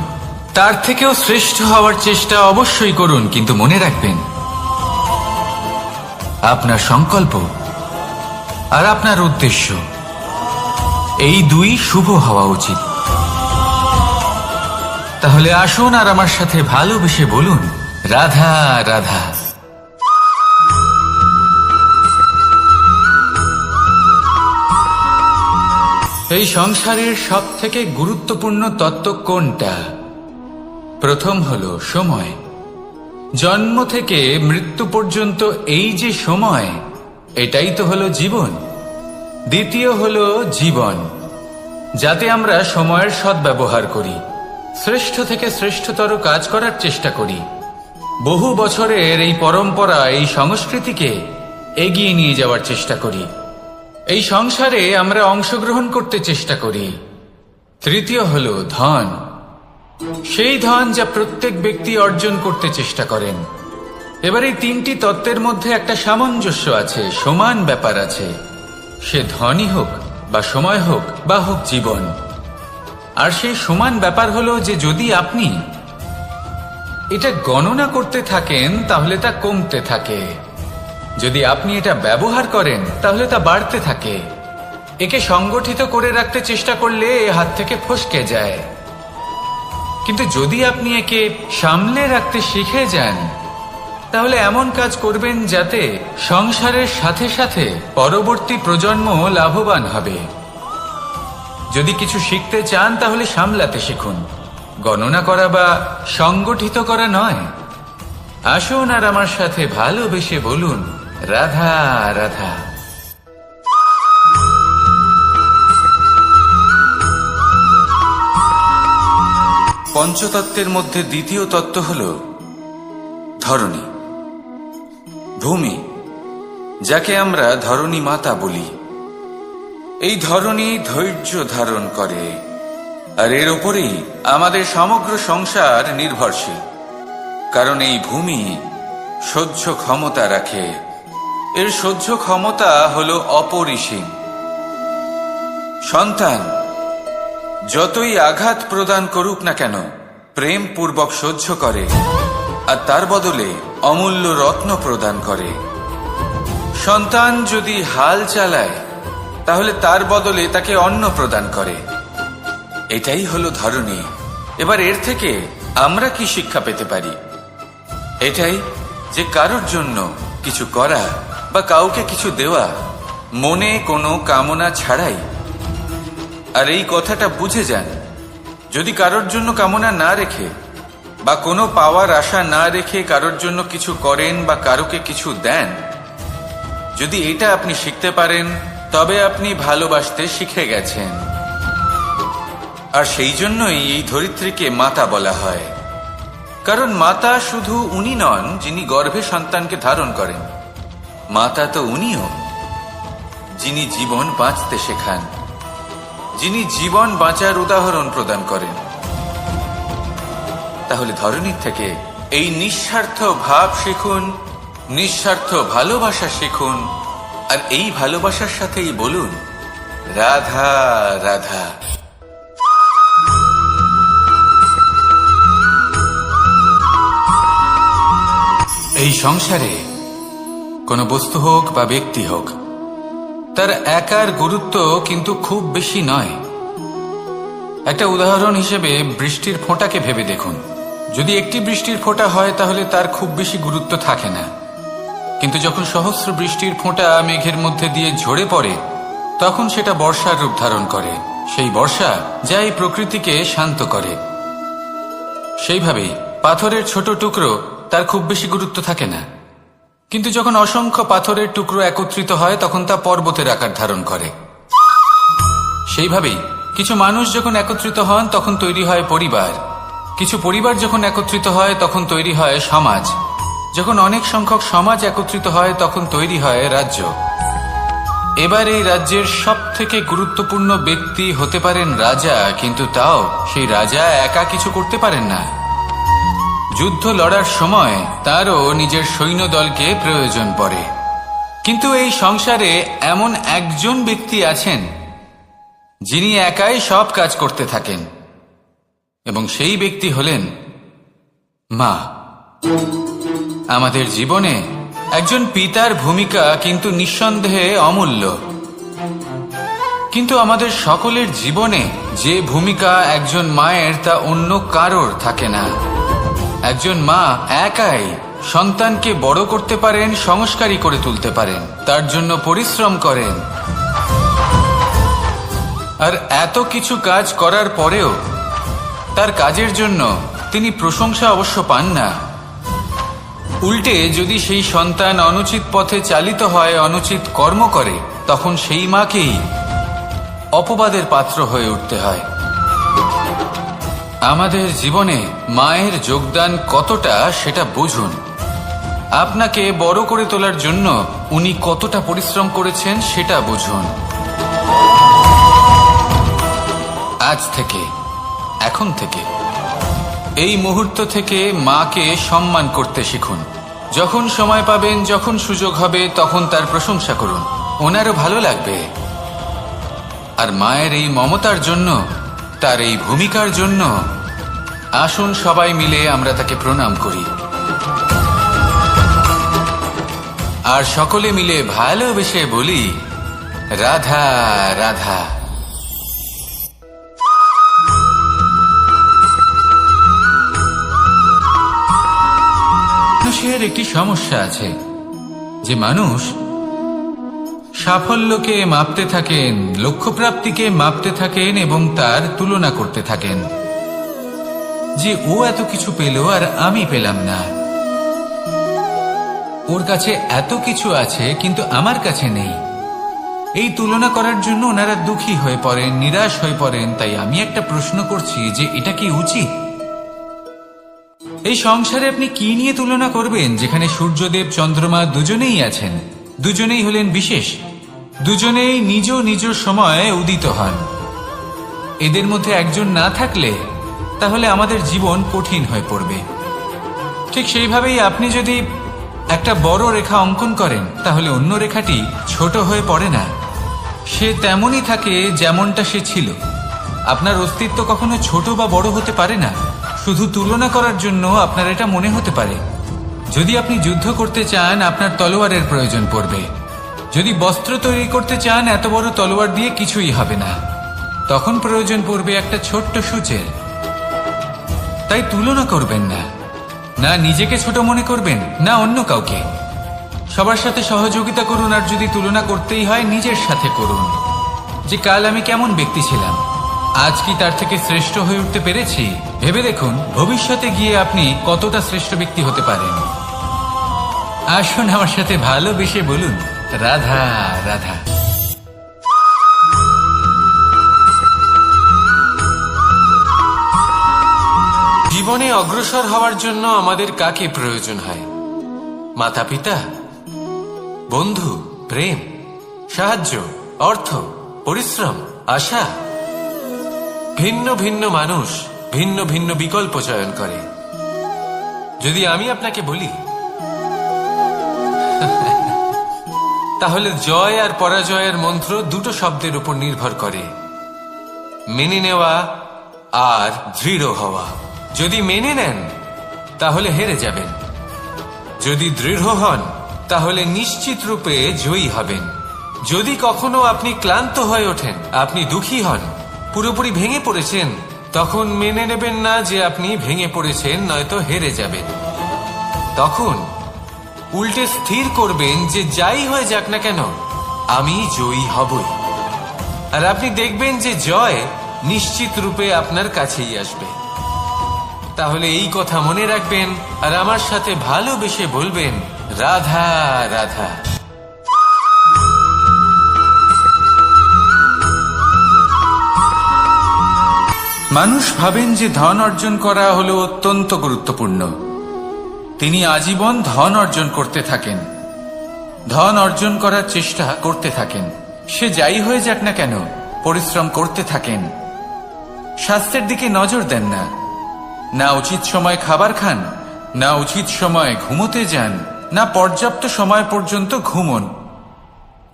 তার থেকেও শ্রেষ্ঠ হওয়ার চেষ্টা অবশ্যই করুন, কিন্তু মনে রাখবেন আপনার সংকল্প আর আপনার উদ্দেশ্য এই দুই শুভ হওয়া উচিত। তাহলে আসুন আর আমার সাথে ভালোবেসে বলুন, রাধা রাধা। এই সংসারের সব থেকে গুরুত্বপূর্ণ তত্ত্ব কোনটা? প্রথম হলো সময়। জন্ম থেকে মৃত্যু পর্যন্ত এই যে সময়, এটাই তো হলো জীবন। দ্বিতীয় হলো জীবন, যাতে আমরা সময়ের সদ্ব্যবহার করি, শ্রেষ্ঠ থেকে শ্রেষ্ঠতর কাজ করার চেষ্টা করি। বহু বছরের এই পরম্পরা, এই সংস্কৃতিকে এগিয়ে নিয়ে যাওয়ার চেষ্টা করি। এই সংসারে আমরা অংশগ্রহণ করতে চেষ্টা করি। তৃতীয় হলো ধন, সেই ধন যা প্রত্যেক ব্যক্তি অর্জন করতে চেষ্টা করেন। এবার এই তিনটি তত্ত্বের মধ্যে একটা সামঞ্জস্য আছে, সমান ব্যাপার আছে। সে ধনই হোক বা সময় হোক বা হোক জীবন। আর সেই সমান ব্যাপার হলো যে যদি আপনি এটা গণনা করতে থাকেন তাহলে তা কমতে থাকে, যদি আপনি এটা ব্যবহার করেন তাহলে তা বাড়তে থাকে। একে সংগঠিত করে রাখতে চেষ্টা করলে এ হাত থেকে ফসকে যায়, কিন্তু যদি আপনি একে সামলে রাখতে শিখে যান তাহলে এমন কাজ করবেন যাতে সংসারের সাথে সাথে পরবর্তী প্রজন্ম লাভবান হবে। যদি কিছু শিখতে চান তাহলে সামলাতে শিখুন, গণনা করা বা সংগঠিত করা নয়। আসুন আর আমার সাথে ভালোবেসে বলুন, রাধা রাধা। পঞ্চতত্ত্বের মধ্যে দ্বিতীয় তত্ত্ব হল ধরণী, ভূমি, যাকে আমরা ধরণী মাতা বলি। এই ধরণী ধৈর্য ধারণ করে, আর এর ওপরেই আমাদের সমগ্র সংসার নির্ভরশীল। কারণ এই ভূমি সহ্য ক্ষমতা রাখে, এর সহ্য ক্ষমতা হল অপরিসীম। সন্তান যতই আঘাত প্রদান করুক না কেন, প্রেম পূর্বক সহ্য করে, আর তার বদলে অমূল্য রত্ন প্রদান করে। সন্তান যদি হাল চালায়, তাহলে তার বদলে তাকে অন্ন প্রদান করে। এটাই হলো ধরণী। এবার এর থেকে আমরা কি শিক্ষা পেতে পারি? এটাই যে কারোর জন্য কিছু করা বা কাউকে কিছু দেওয়া মনে কোনো কামনা ছাড়াই। আর এই কথাটা বুঝে যান, যদি কারোর জন্য কামনা না রেখে বা কোনো পাওয়ার আশা না রেখে কারোর জন্য কিছু করেন বা কারোকে কিছু দেন, যদি এটা আপনি শিখতে পারেন, তবে আপনি ভালোবাসতে শিখে গেছেন। আর সেই জন্যই এই ধরিত্রীকে মাতা বলা হয়। কারণ মাতা শুধু উনি নন যিনি গর্ভে সন্তানকে ধারণ করেন, মাতা তো উনিও যিনি জীবন বাঁচতে শেখান, যিনি জীবন বাঁচার উদাহরণ প্রদান করেন। তাহলে ধরণীর থেকে এই নিঃস্বার্থ ভাব শিখুন, নিঃস্বার্থ ভালোবাসা শিখুন, আর এই ভালোবাসার সাথেই বলুন, রাধা রাধা। এই সংসারে কোনো বস্তু হোক বা ব্যক্তি হোক, তার একার গুরুত্ব কিন্তু খুব বেশি নয়। একটা উদাহরণ হিসেবে বৃষ্টির ফোঁটাকে ভেবে দেখুন। যদি একটি বৃষ্টির ফোঁটা হয় তাহলে তার খুব বেশি গুরুত্ব থাকে না, কিন্তু যখন সহস্র বৃষ্টির ফোঁটা মেঘের মধ্যে দিয়ে ঝরে পড়ে, তখন সেটা বর্ষার রূপ ধারণ করে। সেই বর্ষা যা এই প্রকৃতিকে শান্ত করে। সেইভাবেই পাথরের ছোট টুকরো, তার খুব বেশি গুরুত্ব থাকে না, কিন্তু যখন অসংখ্য পাথরের টুকরো একত্রিত হয় তখন তা পর্বতের আকার ধারণ করে। সেইভাবেই কিছু মানুষ যখন একত্রিত হন তখন তৈরি হয় পরিবার, কিছু পরিবার যখন একত্রিত হয় তখন তৈরি হয় সমাজ, যখন অনেক সংখ্যক সমাজ একত্রিত হয় তখন তৈরি হয় রাজ্য। এবার এই রাজ্যের সব থেকে গুরুত্বপূর্ণ ব্যক্তি হতে পারেন রাজা, কিন্তু তাও সেই রাজা একা কিছু করতে পারেন না। যুদ্ধ লড়ার সময় তারও নিজের সৈন্যদলকে প্রয়োজন পড়ে। কিন্তু এই সংসারে এমন একজন ব্যক্তি আছেন যিনি একাই সব কাজ করতে থাকেন, এবং সেই ব্যক্তি হলেন মা। আমাদের জীবনে একজন পিতার ভূমিকা কিন্তু নিঃসন্দেহে অমূল্য, কিন্তু আমাদের সকলের জীবনে যে ভূমিকা একজন মায়ের তা অন্য কারোর থাকে না। একজন মা একাই সন্তানকে বড় করতে পারেন, সংস্কারী করে তুলতে পারেন, তার জন্য পরিশ্রম করেন। আর এত কিছু কাজ করার পরেও তার কাজের জন্য তিনি প্রশংসা অবশ্য পান না। উল্টে যদি সেই সন্তান অনুচিত পথে চালিত হয়, অনুচিত কর্ম করে, তখন সেই মাকেই অপবাদের পাত্র হয়ে উঠতে হয়। আমাদের জীবনে মায়ের যোগদান কতটা সেটা বুঝুন। আপনাকে বড় করে তোলার জন্য উনি কতটা পরিশ্রম করেছেন সেটা বুঝুন। আজ থেকে, এখন থেকে, এই মুহূর্ত থেকে মাকে সম্মান করতে শিখুন। যখন সময় পাবেন, যখন সুযোগ হবে, তখন তার প্রশংসা করুন, ওনারও ভালো লাগবে। আর মায়ের এই মমতার জন্য, তার এই ভূমিকার জন্য আসুন সবাই মিলে আমরা তাকে প্রণাম করি, আর সকলে মিলে ভালোবেসে বলি, রাধা রাধা। মানুষের একটি সমস্যা আছে যে মানুষ সাফল্যকে মাপতে থাকেন, লক্ষ্যপ্রাপ্তিকে মাপতে থাকেন এবং তার তুলনা করতে থাকেন যে ও এত কিছু পেল আর আমি পেলাম না, ওর কাছে এত কিছু আছে কিন্তু আমার কাছে নেই। এই তুলনা করার জন্য ওনারা দুঃখী হয়ে পড়েন, নিরাশ হয়ে পড়েন। তাই আমি একটা প্রশ্ন করছি যে এটা কি উচিত? এই সংসারে আপনি কি নিয়ে তুলনা করবেন যেখানে সূর্যদেব চন্দ্রমা দুজনেই আছেন, দুজনেই হলেন বিশেষ, দুজনেই নিজ নিজ সময়ে উদিত হন। এদের মধ্যে একজন না থাকলে তাহলে আমাদের জীবন কঠিন হয়ে পড়বে। ঠিক সেইভাবেই আপনি যদি একটা বড় রেখা অঙ্কন করেন তাহলে অন্য রেখাটি ছোট হয়ে পড়ে না, সে তেমনই থাকে যেমনটা সে ছিল। আপনার অস্তিত্ব কখনো ছোট বা বড় হতে পারে না। শুধু তুলনা করার জন্য আপনার এটা মনে হতে পারে। যদি আপনি যুদ্ধ করতে চান আপনার তলোয়ারের প্রয়োজন পড়বে। যদি বস্ত্র তৈরি করতে চান এত বড় তলোয়ার দিয়ে কিছুই হবে না, তখন প্রয়োজন পড়বে একটা ছোট্ট সূচের। তাই তুলনা করবেন না, না নিজেকে ছোট মনে করবেন না অন্য কাউকে। সবার সাথে সহযোগিতা করুন, আর যদি তুলনা করতেই হয় নিজের সাথে করুন যে কাল আমি কেমন ব্যক্তি ছিলাম, আজ কি তার থেকে শ্রেষ্ঠ হয়ে উঠতে পেরেছি। ভেবে দেখুন ভবিষ্যতে গিয়ে আপনি কতটা শ্রেষ্ঠ ব্যক্তি হতে পারেন। আসুন আমার সাথে ভালোবেসে বলুন রাধা রাধা। জীবনে অগ্রসর হওয়ার জন্য আমাদের কাকে প্রয়োজন হয়? মাতা পিতা, বন্ধু, প্রেম, সাহায্য, অর্থ, পরিশ্রম, আশা। ভিন্ন ভিন্ন মানুষ ভিন্ন ভিন্ন বিকল্প চয়ন করে। যদি আমি আপনাকে বলি তাহলে জয় আর পরাজয়ের মন্ত্র দুটো শব্দের উপর নির্ভর করে, মেনে নেওয়া আর দৃঢ় হওয়া। যদি মেনে নেন তাহলে হেরে যাবেন, যদি দৃঢ় হন তাহলে নিশ্চিত রূপে জয়ী হবেন। যদি কখনো আপনি ক্লান্ত হয়ে ওঠেন, আপনি দুঃখী হন, পুরোপুরি ভেঙে পড়েছেন, তখন মেনে নেবেন না যে আপনি ভেঙে পড়েছেন, নয়তো হেরে যাবেন। তখন উল্টে স্থির করবেন যে যাই হয়ে যাক না কেন আমি জয়ী হবই। আর আপনি দেখবেন যে জয় নিশ্চিত রূপে আপনার কাছেই আসবে। তাহলে এই কথা মনে রাখবেন আর আমার সাথে ভালোবেসে বলবেন রাধা রাধা। মানুষ ভাবেন যে ধন অর্জন করা হলো অত্যন্ত গুরুত্বপূর্ণ। তিনি আজীবন ধন অর্জন করতে থাকেন, ধন অর্জন করার চেষ্টা করতে থাকেন। সে যাই হয়ে যাক না কেন পরিশ্রম করতে থাকেন। স্বাস্থ্যের দিকে নজর দেন না, না উচিত সময় খাবার খান, না উচিত সময় ঘুমোতে যান, না পর্যাপ্ত সময় পর্যন্ত ঘুমন,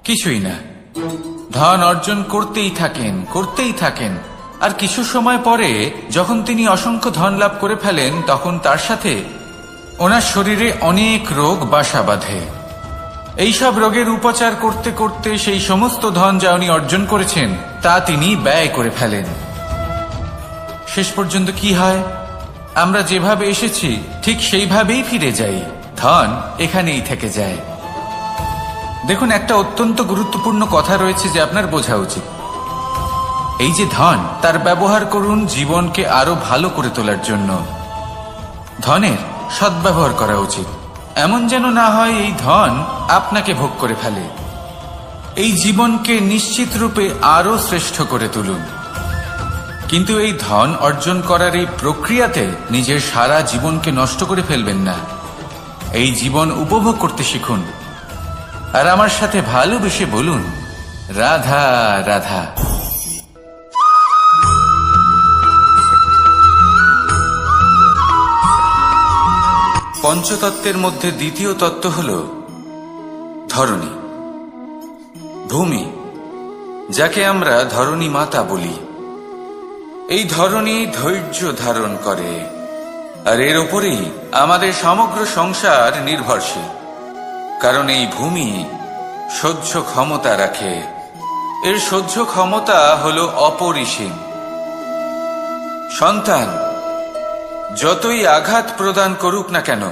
কিছুই না। ধন অর্জন করতেই থাকেন, করতেই থাকেন। আর কিছু সময় পরে যখন তিনি অসংখ্য ধন লাভ করে ফেলেন তখন তার সাথে ওনার শরীরে অনেক রোগ বাসা বাঁধে। এইসব রোগের উপচার করতে করতে সেই সমস্ত ধন যা উনি অর্জন করেছেন তা তিনি ব্যয় করে ফেলেন। শেষ পর্যন্ত কি হয়? আমরা যেভাবে এসেছি ঠিক সেইভাবেই ফিরে যাই, ধন এখানেই থেকে যায়। দেখুন, একটা অত্যন্ত গুরুত্বপূর্ণ কথা রয়েছে যে আপনার বোঝা উচিত। এই যে ধন, তার ব্যবহার করুন জীবনকে আরো ভালো করে তোলার জন্য। ধনের সদ্ব্যবহার করা উচিত, এমন যেন না হয় এই ধন আপনাকে ভোগ করে ফেলে। এই জীবনকে নিশ্চিত রূপে আরো শ্রেষ্ঠ করে তুলুন। কিন্তু এই ধন অর্জন করার এই প্রক্রিয়াতে নিজের সারা জীবনকে নষ্ট করে ফেলবেন না। এই জীবন উপভোগ করতে শিখুন আর আমার সাথে ভালোবেসে বলুন রাধা রাধা। পঞ্চতত্ত্বের মধ্যে দ্বিতীয় তত্ত্ব হল ধরণী, ভূমি, যাকে আমরা ধরণী মাতা বলি। এই ধরণী ধৈর্য ধারণ করে আর এর ওপরেই আমাদের সমগ্র সংসার নির্ভরশীল। কারণ এই ভূমি সহ্য ক্ষমতা রাখে, এর সহ্য ক্ষমতা হল অপরিসীম। সন্তান যতই আঘাত প্রদান করুক না কেন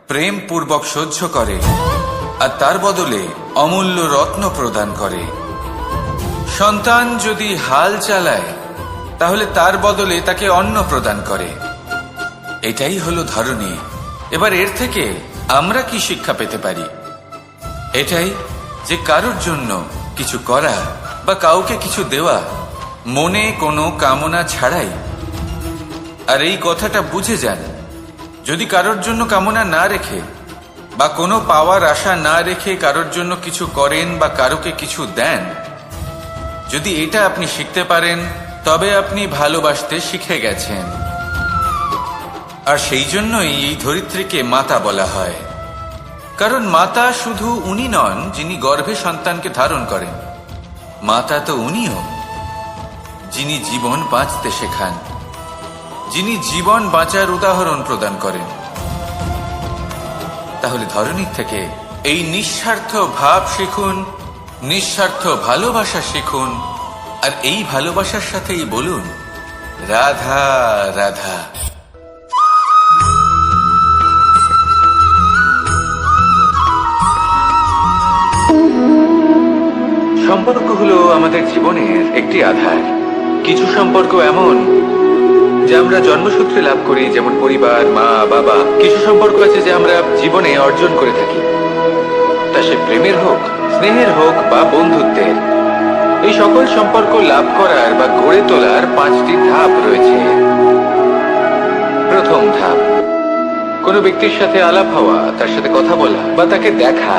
প্রেম পূর্বক সহ্য করে আর তার বদলে অমূল্য রত্ন প্রদান করে। সন্তান যদি হাল চালায় তাহলে তার বদলে তাকে অন্ন প্রদান করে। এটাই হলো ধরনী। এবার এর থেকে আমরা কি শিক্ষা পেতে পারি? এটাই যে কারোর জন্য কিছু করা বা কাউকে কিছু দেওয়া মনে কোনো কামনা ছাড়াই। আর এই কথাটা বুঝে যান, যদি কারোর জন্য কামনা না রেখে বা কোনো পাওয়ার আশা না রেখে কারোর জন্য কিছু করেন বা কারোকে কিছু দেন, যদি এটা আপনি শিখতে পারেন তবে আপনি ভালোবাসতে শিখে গেছেন। আর সেই জন্যই এই ধরিত্রীকে মাতা বলা হয়। কারণ মাতা শুধু উনি নন যিনি গর্ভে সন্তানকে ধারণ করেন, মাতা তো উনিও যিনি জীবন বাঁচতে শেখান, যিনি জীবন বাঁচার উদাহরণ প্রদান করেন। তাহলে ধরনীর থেকে এই নিঃস্বার্থ ভাব শিখুন, নিঃস্বার্থ ভালোবাসা শিখুন, আর এই ভালোবাসার সাথেই বলুন রাধা রাধা। সম্পর্ক হলো আমাদের জীবনের একটি আধার। কিছু সম্পর্ক এমন যে আমরা জন্মসূত্রে লাভ করি, যেমন পরিবার, মা বাবা। কিছু সম্পর্ক আছে যে আমরা জীবনে অর্জন করে থাকি, তা সে প্রেমের হোক, স্নেহের হোক বা বন্ধুত্বের। এই সকল সম্পর্ক লাভ করার বা গড়ে তোলার 5টি ধাপ রয়েছে। প্রথম ধাপ, কোনো ব্যক্তির সাথে আলাপ হওয়া, তার সাথে কথা বলা বা তাকে দেখা।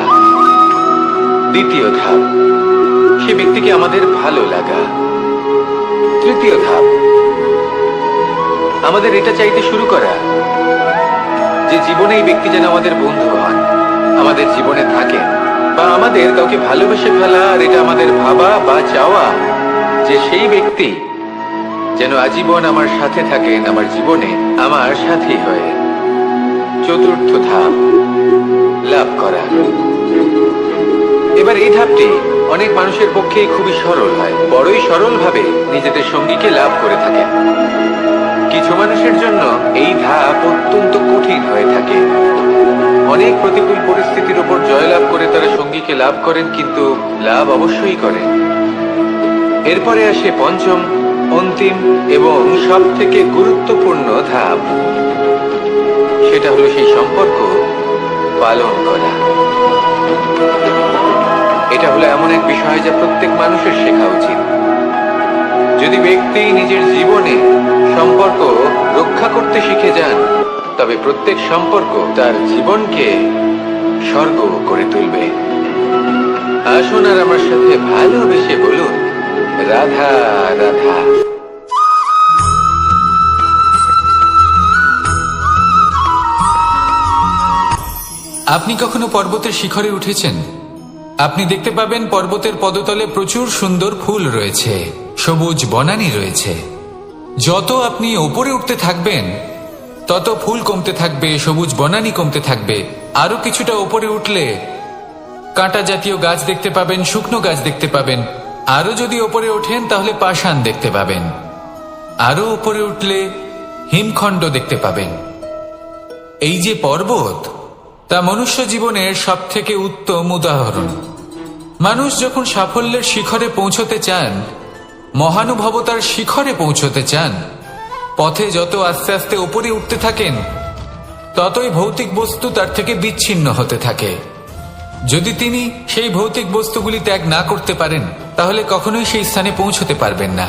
দ্বিতীয় ধাপ, সে ব্যক্তিকে আমাদের ভালো লাগা। তৃতীয় ধাপ, আমাদের এটা চাইতে শুরু করা যে জীবনে এই ব্যক্তি যেন আমাদের বন্ধু হন, আমাদের জীবনে থাকেন, বা আমাদের কাউকে ভালোবেসে ফেলা। আর এটা আমাদের ভাবা বা চাওয়া যে সেই ব্যক্তি যেন আজীবন আমার সাথে থাকেন, আমার জীবনে আমার সাথী হয়ে। চতুর্থ ধাপ, লাভ করা। এবার এই ধাপটি অনেক মানুষের পক্ষেই খুবই সরল হয়, বড়ই সরল ভাবে নিজেদের সঙ্গীকে লাভ করে থাকেন। কিছু মানুষের জন্য এই ধাপ অত্যন্ত কঠিন হয়ে থাকে। অনেক প্রতিকূল পরিস্থিতির উপর জয়লাভ করে তারা সঙ্গীকে লাভ করেন, কিন্তু লাভ অবশ্যই করেন। এরপরে আসে পঞ্চম, অন্তিম এবং সব থেকে গুরুত্বপূর্ণ ধাপ। সেটা হলো সেই সম্পর্ক পালন করা। এটা হলো এমন এক বিষয় যা প্রত্যেক মানুষের শেখা উচিত। যদি ব্যক্তি নিজের জীবনে সম্পর্ক রক্ষা করতে শিখে যান, তবে প্রত্যেক সম্পর্ক তার জীবনকে স্বর্গ করে তুলবে। আসুন আর আমার সাথে ভালোবেসে বলুন রাধা রাধা। আপনি কখনো পর্বতের শিখরে উঠেছেন? আপনি দেখতে পাবেন পর্বতের পদতলে প্রচুর সুন্দর ফুল রয়েছে, সবুজ বনানী রয়েছে। যত আপনি ওপরে উঠতে থাকবেন তত ফুল কমতে থাকবে, সবুজ বনানী কমতে থাকবে। আরো কিছুটা ওপরে উঠলে কাঁটা জাতীয় গাছ দেখতে পাবেন, শুকনো গাছ দেখতে পাবেন। আরো যদি ওপরে ওঠেন তাহলে পাষাণ দেখতে পাবেন। আরো ওপরে উঠলে হিমখণ্ড দেখতে পাবেন। এই যে পর্বত, তা মনুষ্য জীবনের সব থেকে উত্তম উদাহরণ। মানুষ যখন সাফল্যের শিখরে পৌঁছতে চান, মহানুভবতার শিখরে পৌঁছতে চান, পথে যত আস্তে আস্তে উপরে উঠতে থাকেন, ততই ভৌতিক বস্তু তার থেকে বিচ্ছিন্ন হতে থাকে। যদি তিনি সেই ভৌতিক বস্তুগুলি ত্যাগ না করতে পারেন, তাহলে কখনোই সেই স্থানে পৌঁছতে পারবেন না।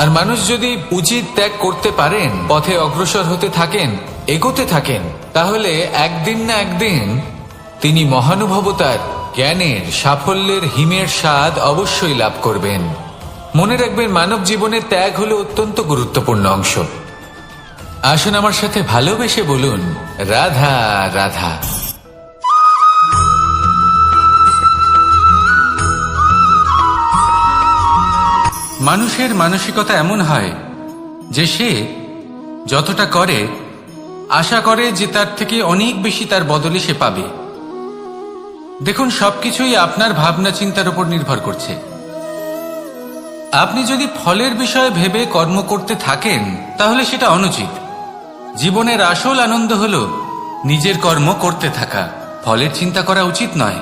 আর মানুষ যদি উচিত ত্যাগ করতে পারেন, পথে অগ্রসর হতে থাকেন, এগোতে থাকেন, তাহলে একদিন না একদিন তিনি মহানুভবতার, জ্ঞানের, সাফল্যের হিমের স্বাদ অবশ্যই লাভ করবেন। মনে রাখবেন, মানব জীবনের ত্যাগ হলো অত্যন্ত গুরুত্বপূর্ণ অংশ। আসুন আমার সাথে ভালোবেসে বলুন রাধা রাধা। মানুষের মানসিকতা এমন হয় যে সে যতটা করে আশা করে যে তার থেকে অনেক বেশি তার বদলে সে পাবে। দেখুন, সবকিছুই আপনার ভাবনা চিন্তার উপর নির্ভর করছে। আপনি যদি ফলের বিষয়ে ভেবে কর্ম করতে থাকেন, তাহলে সেটা অনুচিত। জীবনের আসল আনন্দ হলো নিজের কর্ম করতে থাকা, ফলের চিন্তা করা উচিত নয়।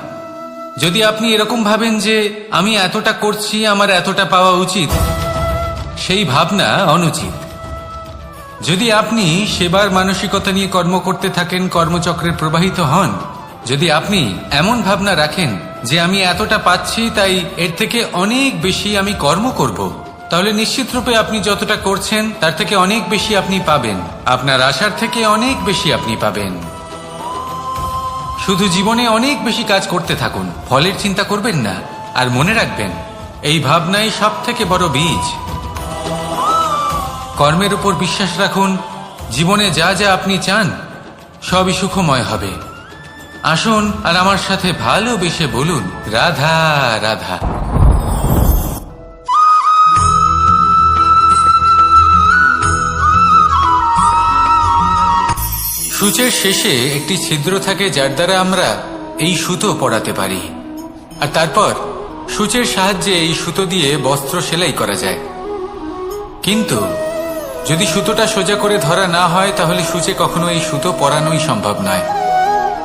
যদি আপনি এরকম ভাবেন যে আমি এতটা করছি, আমার এতটা পাওয়া উচিত, সেই ভাবনা অনুচিত। যদি আপনি সেবার মানসিকতা নিয়ে কর্ম করতে থাকেন, কর্মচক্রে প্রবাহিত হন, যদি আপনি এমন ভাবনা রাখেন যে আমি এতটা পাচ্ছি, তাই এর থেকে অনেক বেশি আমি কর্ম করব, তাহলে নিশ্চিত রূপে আপনি যতটা করছেন তার থেকে অনেক বেশি আপনি পাবেন। আপনার আশার থেকে অনেক বেশি আপনি পাবেন। শুধু জীবনে অনেক বেশি কাজ করতে থাকুন, ফলের চিন্তা করবেন না। আর মনে রাখবেন, এই ভাবনাই সব থেকে বড় বীজ। কর্মের উপর বিশ্বাস রাখুন। জীবনে যা যা আপনি চান সবই সুখময় হবে। আসুন আর আমার সাথে ভালোবেসে বলুন, রাধা রাধা। সূচের শেষে একটি ছিদ্র থাকে, যার দ্বারা আমরা এই সুতো পরাতে পারি। আর তারপর সূচের সাহায্যে এই সুতো দিয়ে বস্ত্র সেলাই করা যায়। কিন্তু যদি সুতোটা সোজা করে ধরা না হয়, তাহলে সূচে কখনো এই সুতো পরানোই সম্ভব নয়।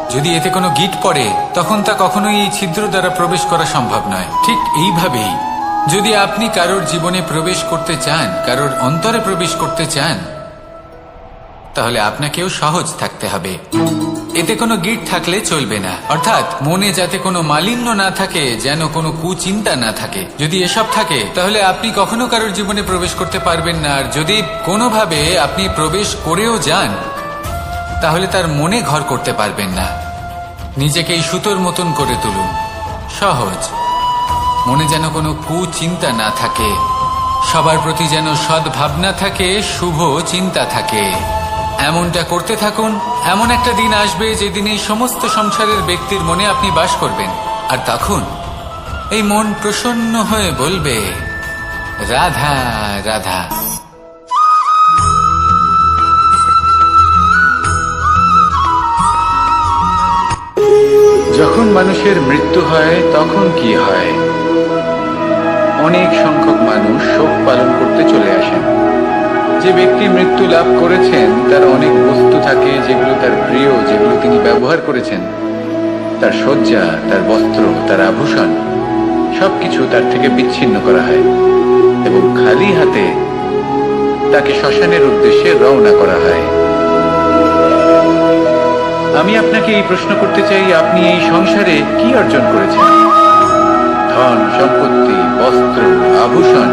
যদি এতে কোনো গিঁট পড়ে, তখন তা কখনোই এই ছিদ্র দ্বারা প্রবেশ করা সম্ভব নয়। ঠিক এইভাবেই যদি আপনি কারোর জীবনে প্রবেশ করতে চান, কারোর অন্তরে প্রবেশ করতে চান, তাহলে আপনাকেও সহজ থাকতে হবে। এতে কোনো গিঁট থাকলে চলবে না, অর্থাৎ মনে যাতে কোনো মালিন্য না থাকে, যেন কোনো কুচিন্তা না থাকে। যদি এসব থাকে, তাহলে আপনি কখনো কারোর জীবনে প্রবেশ করতে পারবেন না। আর যদি কোনোভাবে আপনি প্রবেশ করেও যান, তাহলে তার মনে ঘর করতে পারবেন না। নিজেকে এই সুতোর মতন করে তুলুন, সহজ। মনে যেন কোনো কুচিন্তা না থাকে, সবার প্রতি যেন সদ্ভাবনা থাকে, শুভ চিন্তা থাকে। এমনটা করতে থাকুন। এমন একটা দিন আসবে যেদিন এই সমস্ত সংসারের ব্যক্তির মনে আপনি বাস করবেন। আর তখন এই মন প্রসন্ন হয়ে বলবে, রাধা রাধা। যখন মানুষের মৃত্যু হয়, তখন কি হয়? অনেক সংখ্যক মানুষ শোক পালন করতে চলে আসেন। যে ব্যক্তি মৃত্যু লাভ করেছেন, তার অনেক বস্তু থাকে যেগুলো তার প্রিয়, যেগুলো তিনি ব্যবহার করেছেন। তার শয্যা, তার বস্ত্র, তার আভূষণ, সবকিছু তার থেকে বিচ্ছিন্ন করা হয় এবং খালি হাতে তাকে শ্মশানের উদ্দেশ্যে রওনা করা হয়। আমি আপনাকে এই প্রশ্ন করতে চাই, আপনি এই সংসারে কি অর্জন করেছেন? ধন সম্পত্তি, বস্ত্র, আভূষণ,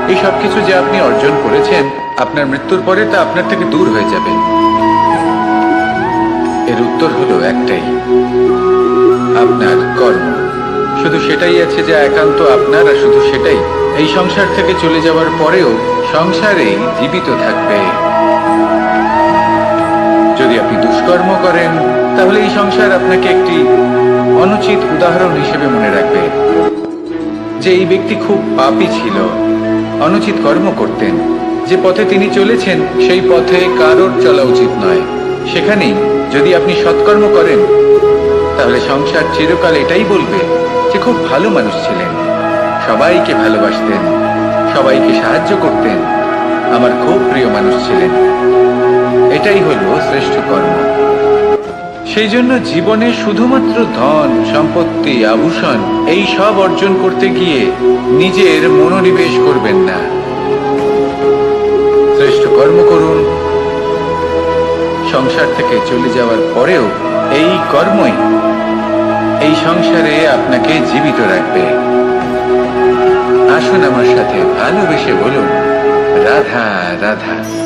এই সব কিছু যে আপনি অর্জন করেছেন, আপনার মৃত্যুর পরে তা আপনার থেকে দূর হয়ে যাবে। এর উত্তর হলো একটাই, আপনার কর্ম। শুধু সেটাই আছে যা একান্ত আপনার, আর শুধু সেটাই এই সংসার থেকে চলে যাওয়ার পরেও সংসারেই জীবিত থাকবে। যদি আপনি দুষ্কর্ম করেন, তাহলে এই সংসার আপনাকে একটি অনুচিত উদাহরণ হিসেবে মনে রাখবে যে এই ব্যক্তি খুব পাপী ছিল, অনুচিত কর্ম করতেন। যে পথে তিনি চলেছেন, সেই পথে কারোর চলা উচিত নয়। সেখানেই যদি আপনি সৎকর্ম করেন, তাহলে সংসার চিরকাল এটাই বলবে যে খুব ভালো মানুষ ছিলেন, সবাইকে ভালোবাসতেন, সবাইকে সাহায্য করতেন, আমার খুব প্রিয় মানুষ ছিলেন। এটাই হলো শ্রেষ্ঠ কর্ম। সেই জন্য জীবনে শুধুমাত্র ধন সম্পত্তি, আভূষণ, এই সব অর্জন করতে গিয়ে নিজের মনোনিবেশ করবেন না। শ্রেষ্ঠ কর্ম করুন। সংসার থেকে চলে যাওয়ার পরেও এই কর্মই এই সংসারে আপনাকে জীবিত রাখবে। আসুন আমার সাথে ভালোবেসে বলুন, রাধা রাধা।